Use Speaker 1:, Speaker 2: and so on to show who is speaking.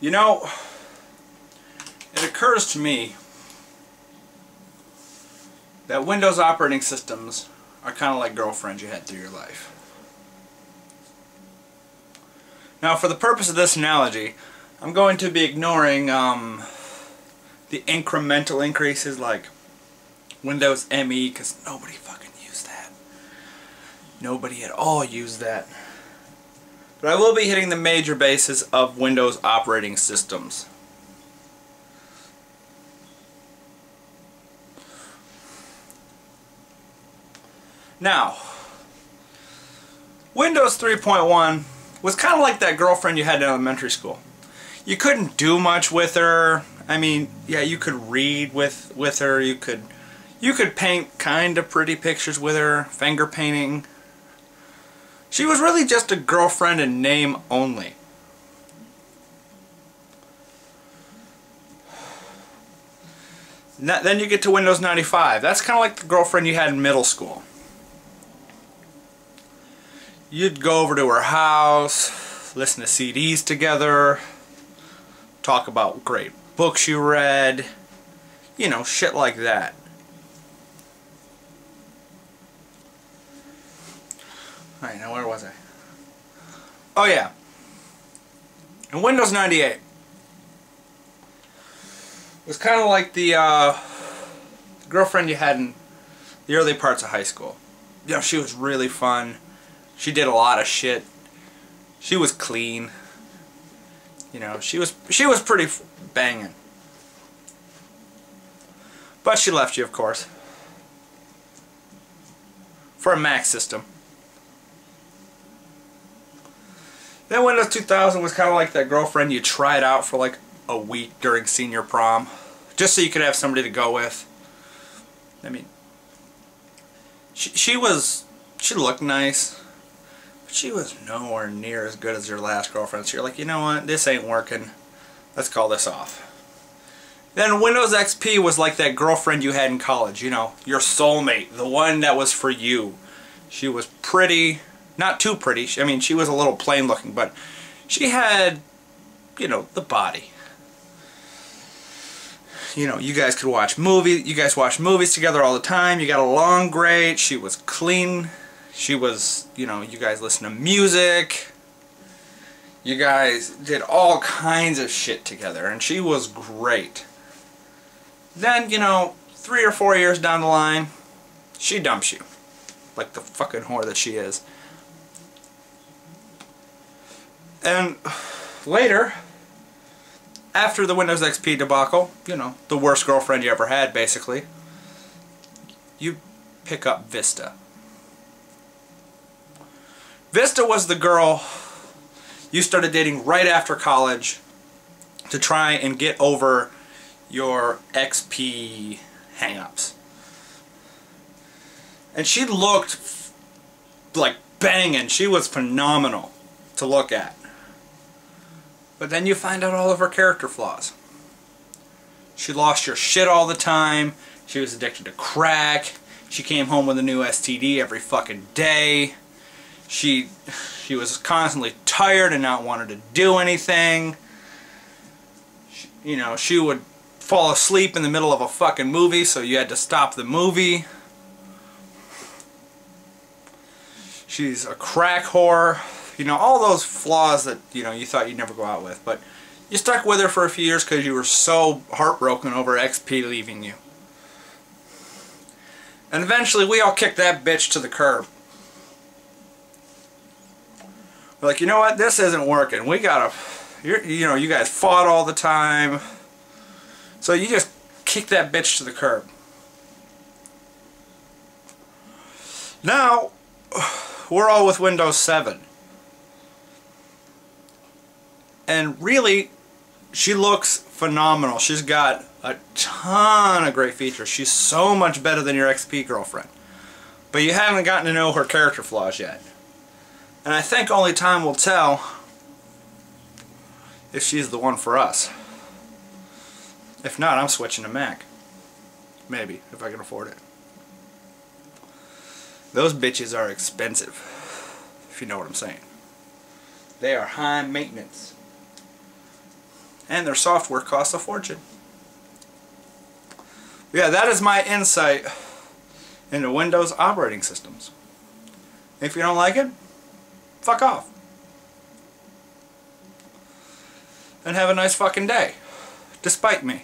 Speaker 1: You know, it occurs to me that Windows operating systems are kind of like girlfriends you had through your life. Now, for the purpose of this analogy, I'm going to be ignoring the incremental increases like Windows ME, because nobody fucking used that. Nobody at all used that. But I will be hitting the major bases of Windows operating systems. Now, Windows 3.1 was kind of like that girlfriend you had in elementary school. You couldn't do much with her. I mean, yeah, you could read with her. You could paint kind of pretty pictures with her, finger painting. She was really just a girlfriend in name only. Then you get to Windows 95. That's kind of like the girlfriend you had in middle school. You'd go over to her house, listen to CDs together, talk about great books you read, you know, shit like that. Alright, now where was I? Oh yeah. In Windows 98, it was kind of like the girlfriend you had in the early parts of high school. You know, she was really fun. She did a lot of shit. She was clean. You know, she was pretty banging. But she left you, of course, for a Mac system. Then Windows 2000 was kind of like that girlfriend you tried out for like a week during senior prom, just so you could have somebody to go with. I mean, she looked nice, but she was nowhere near as good as your last girlfriend. So you're like, you know what, this ain't working. Let's call this off. Then Windows XP was like that girlfriend you had in college, you know, your soulmate, the one that was for you. She was pretty, not too pretty. I mean, she was a little plain looking, but she had, you know, the body. You know, you guys could watch movies. You guys watched movies together all the time. You got along great. She was clean. She was, you know, you guys listened to music. You guys did all kinds of shit together, and she was great. Then, you know, 3 or 4 years down the line, she dumps you. Like the fucking whore that she is. And later, after the Windows XP debacle, you know, the worst girlfriend you ever had, basically, you pick up Vista. Vista was the girl you started dating right after college to try and get over your XP hang-ups. And she looked like banging. She was phenomenal to look at. But then you find out all of her character flaws. She lost her shit all the time. She was addicted to crack. She came home with a new STD every fucking day. She was constantly tired and not wanting to do anything. You know, she would fall asleep in the middle of a fucking movie, so you had to stop the movie. She's a crack whore. You know, all those flaws that, you know, you thought you'd never go out with. But you stuck with her for a few years because you were so heartbroken over XP leaving you. And eventually we all kicked that bitch to the curb. We're like, you know what, this isn't working. We gotta, you know, you guys fought all the time. So you just kick that bitch to the curb. Now, we're all with Windows 7. And really, she looks phenomenal. She's got a ton of great features. She's so much better than your XP girlfriend. But you haven't gotten to know her character flaws yet. And I think only time will tell if she's the one for us. If not, I'm switching to Mac. Maybe, if I can afford it. Those bitches are expensive, if you know what I'm saying. They are high maintenance. And their software costs a fortune. Yeah, that is my insight into Windows operating systems. If you don't like it, fuck off. And have a nice fucking day. Despite me.